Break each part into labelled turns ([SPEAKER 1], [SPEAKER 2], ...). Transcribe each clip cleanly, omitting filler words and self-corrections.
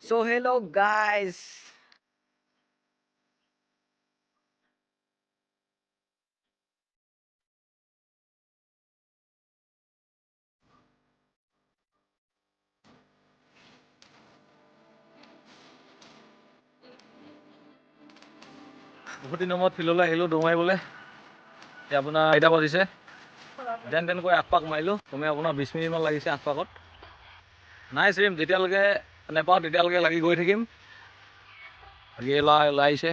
[SPEAKER 1] So hello guys.
[SPEAKER 2] বহুত দিনৰ মূৰত ফিল্ডলৈ আহিলোঁ দৌৰ মাৰিবলৈ। এতিয়া আপোনাৰ 4টা বাজিছে। যেন তেনকৈ 8 পাক মাৰিলোঁ। কমে আপোনাৰ 20 মিনিটমান লাগিছে 8 পাকত। নাই চিৰিম যেতিয়ালৈকে নেপাওঁ তেতিয়ালৈকে লাগি গৈ থাকিম। বাকী ওলাই আহিছে।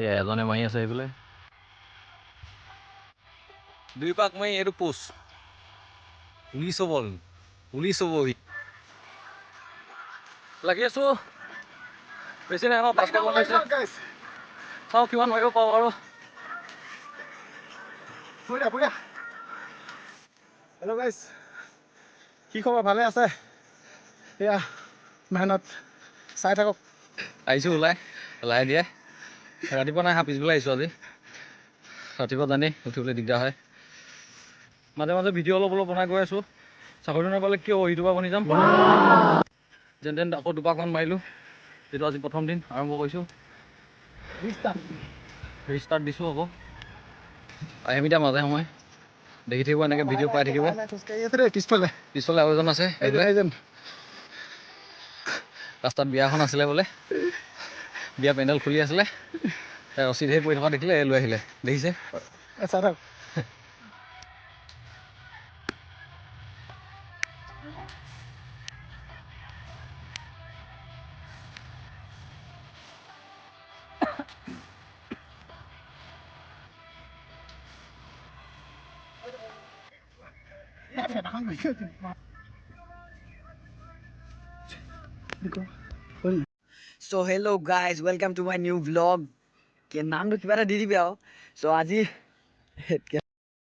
[SPEAKER 2] এয়া এজনে মাৰি আছে সেইফালে। 2 পাক মাৰি এইটো পোষ্ট। পুলিচ বল। লাগি আছোঁ। বেছি নাই আকৌ 5 পাক মাৰিছে। চাওঁ কিমান মাৰিব পাৰোঁ আৰু।
[SPEAKER 3] হেল্ল' গাইজ, কি খবৰ? ভালে আছে? এয়া মেহনত চাই থাকক।
[SPEAKER 2] আহিছোঁ ওলাই দিয়ে। ৰাতিপুৱা নাই পিছবেলা আহিছোঁ আজি। ৰাতিপুৱা জানি উঠিবলৈ দিগদাৰ হয়। মাজে মাজে ভিডিঅ' অলপ বনাই গৈ আছোঁ। চাকৰি নাপালে কিয় ইউটিউবাৰ বনি যাম। যেন তেন আকৌ 2 পাকমান মাৰিলোঁ। যিটো আজি প্ৰথম দিন আৰম্ভ কৰিছোঁ। ৰিষ্টাৰ্ট দিছোঁ আকৌ। আহিম এতিয়া মাজে সময়ে দেখি থাকিব, এনেকৈ ভিডিঅ' পাই থাকিব। পিছফালে আৰু এজন আছে। ৰাস্তাত বিয়া এখন আছিলে বোলে, বিয়া পেণ্ডেল খুলি আছিলে। ৰছী ধৰি পৰি থকা দেখিলে লৈ আহিলে। দেখিছে
[SPEAKER 1] So hello guys, welcome to my new vlog. के नाम तो किबा এটা দি দিবি আৰু। So আজি